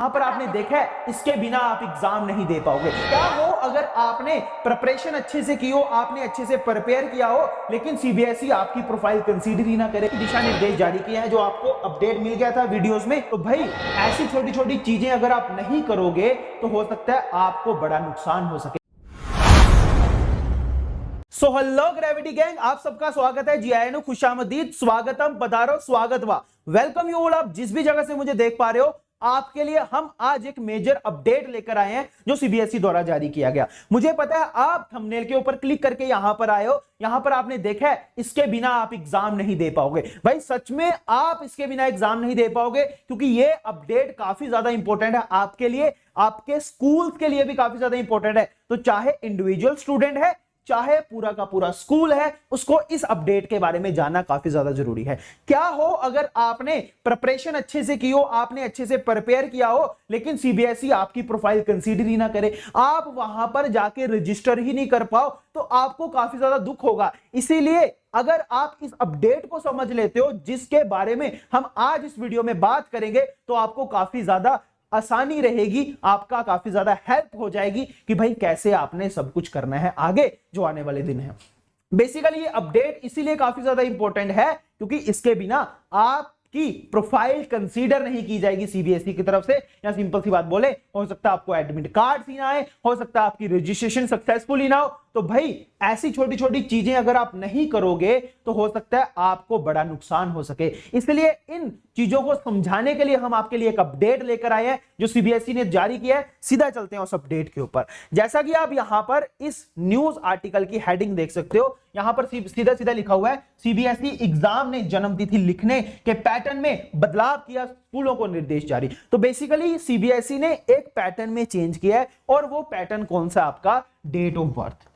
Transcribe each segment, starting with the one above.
यहां पर आपने देखा है, इसके बिना आप एग्जाम नहीं दे पाओगे। क्या हो अगर आपने प्रिपरेशन अच्छे से की हो, आपने अच्छे से प्रिपेयर किया हो, लेकिन सीबीएसई आपकी प्रोफाइल कंसीडर ही ना करे। दिशा निर्देश जारी किए हैं जो आपको अपडेट मिल गया था वीडियोस में। तो भाई ऐसी छोटी छोटी चीजें अगर आप नहीं करोगे तो हो सकता है आपको बड़ा नुकसान हो सके। सो हेलो ग्रेविटी गैंग, आप सबका स्वागत है। जीआईएनओ खुशामदीद, स्वागतम, पधारो, स्वागत वा, वेलकम यू ऑल। आप जिस भी जगह से मुझे देख पा रहे हो, आपके लिए हम आज एक मेजर अपडेट लेकर आए हैं जो सीबीएसई द्वारा जारी किया गया। मुझे पता है आप थंबनेल के ऊपर क्लिक करके यहां पर आए हो, यहां पर आपने देखा है इसके बिना आप एग्जाम नहीं दे पाओगे। भाई सच में आप इसके बिना एग्जाम नहीं दे पाओगे, क्योंकि ये अपडेट काफी ज्यादा इंपॉर्टेंट है आपके लिए, आपके स्कूल के लिए भी काफी ज्यादा इंपॉर्टेंट है। तो चाहे इंडिविजुअल स्टूडेंट है, चाहे पूरा का पूरा स्कूल है, उसको इस अपडेट के बारे में जानना काफी ज्यादा जरूरी है। क्या हो अगर आपने प्रिपरेशन अच्छे से की हो, आपने अच्छे से प्रिपेयर किया हो, लेकिन सीबीएसई आपकी प्रोफाइल कंसीडर ही ना करे, आप वहां पर जाके रजिस्टर ही नहीं कर पाओ, तो आपको काफी ज्यादा दुख होगा। इसीलिए अगर आप इस अपडेट को समझ लेते हो जिसके बारे में हम आज इस वीडियो में बात करेंगे, तो आपको काफी ज्यादा आसानी रहेगी, आपका काफी ज्यादा हेल्प हो जाएगी कि भाई कैसे आपने सब कुछ करना है आगे जो आने वाले दिन है। बेसिकली ये अपडेट इसीलिए काफी ज्यादा इंपॉर्टेंट है क्योंकि इसके बिना आपकी प्रोफाइल कंसीडर नहीं की जाएगी सीबीएसई की तरफ से। या सिंपल सी बात बोले, हो सकता है आपको एडमिट कार्ड ही ना आए, हो सकता है आपकी रजिस्ट्रेशन सक्सेसफुल ही ना हो। तो भाई ऐसी छोटी छोटी चीजें अगर आप नहीं करोगे तो हो सकता है आपको बड़ा नुकसान हो सके। इसलिए इन चीजों को समझाने के लिए हम आपके लिए एक अपडेट लेकर आए हैं जो सीबीएसई ने जारी किया है। सीधा चलते हैं उस अपडेट के ऊपर। जैसा कि आप यहां पर इस न्यूज आर्टिकल की हेडिंग देख सकते हो, यहां पर सीधा सीधा लिखा हुआ है, सीबीएसई एग्जाम ने जन्मतिथि लिखने के पैटर्न में बदलाव किया, स्कूलों को निर्देश जारी। तो बेसिकली सीबीएसई ने एक पैटर्न में चेंज किया है, और वो पैटर्न कौन सा? आपका डेट ऑफ बर्थ।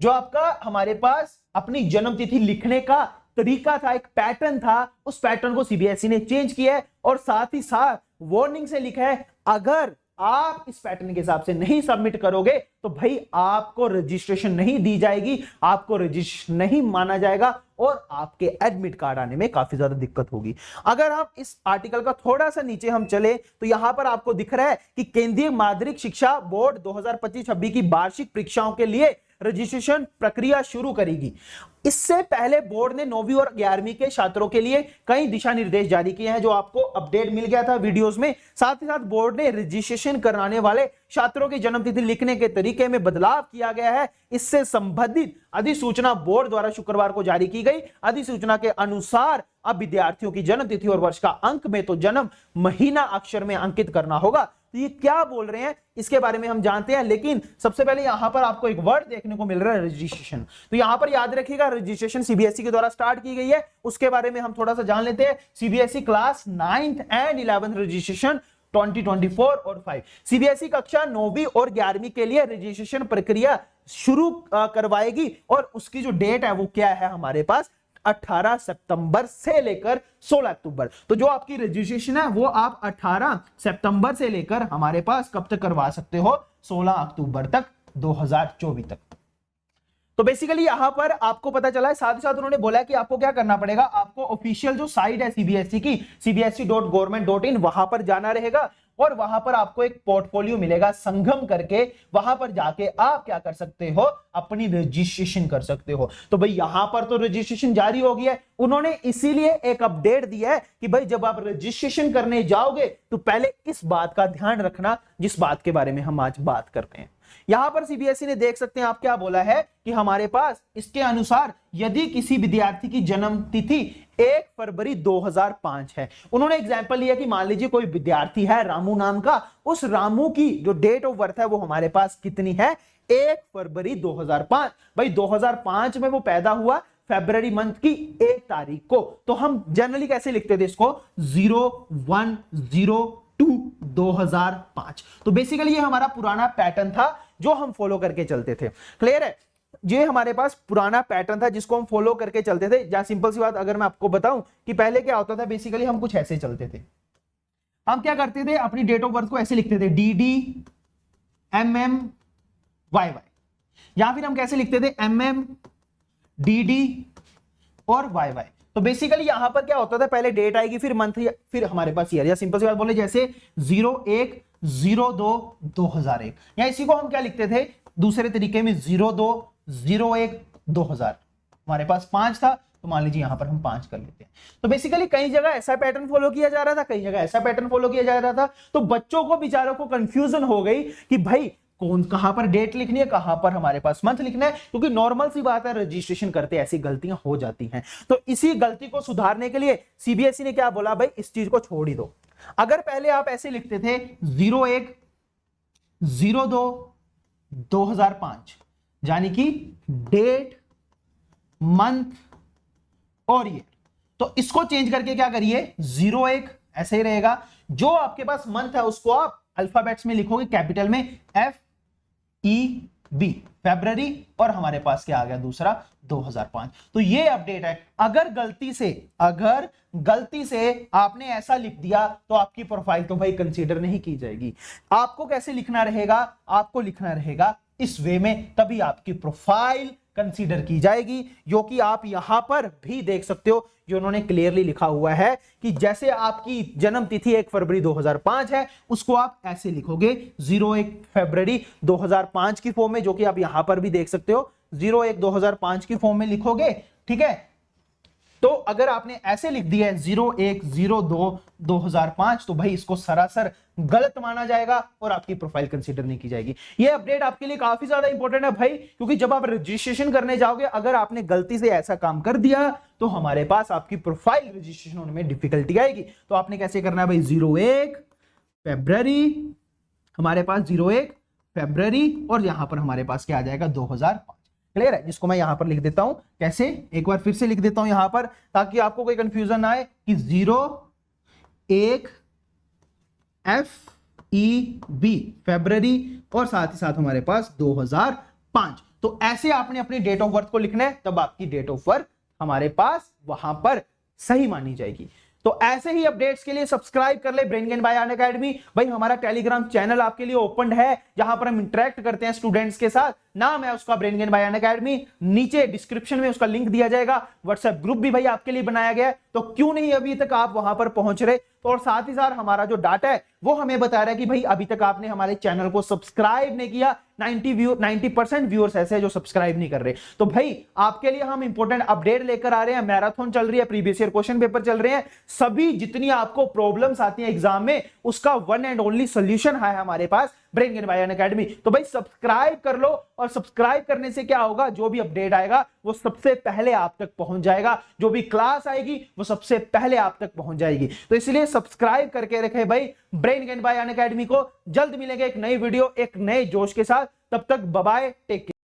जो आपका हमारे पास अपनी जन्मतिथि लिखने का तरीका था, एक पैटर्न था, उस पैटर्न को सीबीएसई ने चेंज किया है। और साथ ही साथ वार्निंग से लिखा है, अगर आप इस पैटर्न के हिसाब से नहीं सबमिट करोगे तो भाई आपको रजिस्ट्रेशन नहीं दी जाएगी, आपको रजिस्ट्रेशन नहीं माना जाएगा, और आपके एडमिट कार्ड आने में काफी ज्यादा दिक्कत होगी। अगर हम इस आर्टिकल का थोड़ा सा नीचे हम चले तो यहां पर आपको दिख रहा है कि केंद्रीय माध्यमिक शिक्षा बोर्ड 2025-26 की वार्षिक परीक्षाओं के लिए रजिस्ट्रेशन प्रक्रिया शुरू करेगी। इससे पहले बोर्ड ने 9वीं और 11वीं के छात्रों के लिए कई दिशा निर्देश जारी किए हैं जो आपको अपडेट मिल गया था वीडियोस में। साथ ही साथ बोर्ड ने रजिस्ट्रेशन कराने वाले छात्रों की जन्मतिथि लिखने के तरीके में बदलाव किया गया है। इससे संबंधित अधिसूचना बोर्ड द्वारा शुक्रवार को जारी की गई। अधिसूचना के अनुसार अब विद्यार्थियों की जन्मतिथि और वर्ष का अंक में तो जन्म महीना अक्षर में अंकित करना होगा। तो ये क्या बोल रहे हैं इसके बारे में हम जानते हैं, लेकिन सबसे पहले यहां पर आपको एक वर्ड देखने को मिल रहा है, रजिस्ट्रेशन। तो यहां पर याद रखिएगा, रजिस्ट्रेशन सीबीएसई के द्वारा स्टार्ट की गई है, उसके बारे में हम थोड़ा सा जान लेते हैं। CBSE class 9th and 11th registration 2024 और 5 सीबीएसई कक्षा 9वीं और 11वीं के लिए रजिस्ट्रेशन प्रक्रिया शुरू करवाएगी। और उसकी जो डेट है वो क्या है हमारे पास? 18 सितंबर से लेकर 16 अक्टूबर। तो जो आपकी रजिस्ट्रेशन है वो आप 18 सितंबर से लेकर हमारे पास कब तक करवा सकते हो? 16 अक्टूबर तक, 2024 तक। तो बेसिकली यहां पर आपको पता चला है। साथ ही साथ उन्होंने बोला है कि आपको क्या करना पड़ेगा, आपको ऑफिशियल जो साइट है सीबीएसई की, cbse.government.in, वहां पर जाना रहेगा, और वहां पर आपको एक पोर्टफोलियो मिलेगा संगम करके। वहां पर जाके आप क्या कर सकते हो? अपनी रजिस्ट्रेशन कर सकते हो। तो भाई यहां पर तो रजिस्ट्रेशन जारी हो गया है। उन्होंने इसीलिए एक अपडेट दिया है कि भाई जब आप रजिस्ट्रेशन करने जाओगे तो पहले इस बात का ध्यान रखना जिस बात के बारे में हम आज बात कर रहे हैं। यहां पर सीबीएसई ने देख सकते हैं आप क्या बोला है कि हमारे पास इसके अनुसार यदि किसी विद्यार्थी की जन्म तिथि 1 फरवरी 2005 है, उन्होंने एग्जांपल लिया कि मान लीजिए कोई विद्यार्थी है रामू नाम का, उस रामू की जो डेट ऑफ बर्थ है वो हमारे पास कितनी है? 1 फरवरी 2005। भाई 2005 में वो पैदा हुआ, फरवरी मंथ की 1 तारीख को। तो हम जनरली कैसे लिखते थे इसको? 0102/2005। तो बेसिकली ये हमारा पुराना पैटर्न था जो हम फॉलो करके चलते थे। क्लियर है? ये हमारे पास पुराना पैटर्न था जिसको हम फॉलो करके चलते थे। जहां सिंपल सी बात अगर मैं आपको बताऊं कि पहले क्या होता था, बेसिकली हम कुछ ऐसे चलते थे। हम क्या करते थे, अपनी डेट ऑफ बर्थ को ऐसे लिखते थे, DDMMYY, या फिर हम कैसे लिखते थे, MM DD और YY। तो बेसिकली यहां पर क्या होता था, पहले डेट आएगी फिर मंथ फिर हमारे पास ईयर, या सिंपल सी बात बोले जैसे 01/02/2001, या इसी को हम क्या लिखते थे दूसरे तरीके में 02/01/2000। हमारे पास 5 था तो मान लीजिए यहां पर हम 5 कर लेते हैं। तो बेसिकली कई जगह ऐसा पैटर्न फॉलो किया जा रहा था, कई जगह ऐसा पैटर्न फॉलो किया जा रहा था। तो बच्चों को बेचारों को कंफ्यूजन हो गई कि भाई कौन कहां पर डेट लिखनी है, कहां पर हमारे पास मंथ लिखना है, क्योंकि नॉर्मल सी बात है रजिस्ट्रेशन करते ऐसी गलतियां हो जाती हैं। तो इसी गलती को सुधारने के लिए सीबीएसई ने क्या बोला, भाई इस चीज को छोड़ ही दो। अगर पहले आप ऐसे लिखते थे 01/02/2005 यानी कि डेट, मंथ और ईयर, तो इसको चेंज करके क्या करिए 01 ऐसे ही रहेगा। जो आपके पास मंथ है उसको आप अल्फाबेट्स में लिखोगे कैपिटल में FEB फरवरी, और हमारे पास क्या आ गया दूसरा 2005। तो ये अपडेट है। अगर गलती से आपने ऐसा लिख दिया तो आपकी प्रोफाइल तो भाई कंसीडर नहीं की जाएगी। आपको कैसे लिखना रहेगा, आपको लिखना रहेगा इस वे में, तभी आपकी प्रोफाइल कंसीडर की जाएगी। जो कि आप यहां पर भी देख सकते हो, जो उन्होंने क्लियरली लिखा हुआ है कि जैसे आपकी जन्म तिथि 1 फरवरी 2005 है, उसको आप ऐसे लिखोगे 01 फरवरी 2005 की फॉर्म में, जो कि आप यहां पर भी देख सकते हो 01 2005 की फॉर्म में लिखोगे। ठीक है, तो अगर आपने ऐसे लिख दिया है 01/02/2005 तो भाई इसको सरासर गलत माना जाएगा और आपकी प्रोफाइल कंसीडर नहीं की जाएगी। ये अपडेट आपके लिए काफी ज्यादा इंपॉर्टेंट है भाई, क्योंकि जब आप रजिस्ट्रेशन करने जाओगे अगर आपने गलती से ऐसा काम कर दिया तो हमारे पास आपकी प्रोफाइल रजिस्ट्रेशन होने में डिफिकल्टी आएगी। तो आपने कैसे करना है भाई 01 फरवरी, हमारे पास 01 फरवरी और यहां पर हमारे पास क्या आ जाएगा 2005। क्लियर है, जिसको मैं यहां पर लिख देता हूं कैसे, एक बार फिर से लिख देता हूं यहां पर ताकि आपको कोई कंफ्यूजन ना आए कि 01 FEB फरवरी और साथ ही साथ हमारे पास 2005। तो ऐसे आपने अपने डेट ऑफ बर्थ को लिखना है, तब आपकी डेट ऑफ बर्थ हमारे पास वहां पर सही मानी जाएगी। तो ऐसे ही अपडेट्स के लिए सब्सक्राइब कर ले ब्रेन गेन बाय अनअकैडमी। भाई हमारा टेलीग्राम चैनल आपके लिए ओपन है, जहां पर हम इंटरेक्ट करते हैं स्टूडेंट्स के साथ। नाम है उसका ब्रेन गेन बाय अनअकैडमी, नीचे डिस्क्रिप्शन में उसका लिंक दिया जाएगा। व्हाट्सएप ग्रुप भी भाई आपके लिए बनाया गया है, तो क्यों नहीं अभी तक आप वहां पर पहुंच रहे। तो और साथ ही साथ हमारा जो डाटा है वो हमें बता रहा है कि भाई अभी तक आपने हमारे चैनल को सब्सक्राइब नहीं किया। 90% व्यूअर्स ऐसे हैं जो सब्सक्राइब नहीं कर रहे। तो भाई आपके लिए हम इंपॉर्टेंट अपडेट लेकर आ रहे हैं। मैराथन चल रही है, प्रीवियस ईयर क्वेश्चन पेपर चल रहे हैं, सभी जितनी आपको प्रॉब्लम्स आती हैं एग्जाम में उसका वन एंड ओनली सोल्यूशन है हमारे पास ब्रेन गेन बाय अनअकैडमी। तो भाई सब्सक्राइब कर लो, और सब्सक्राइब करने से क्या होगा, जो भी अपडेट आएगा वो सबसे पहले आप तक पहुंच जाएगा, जो भी क्लास आएगी वो सबसे पहले आप तक पहुंच जाएगी। तो इसलिए सब्सक्राइब करके रखे भाई ब्रेन गेन बाय अनअकैडमी को। जल्द मिलेंगे एक नई वीडियो एक नए जोश के साथ, तब तक बाय बाय, टेक केयर।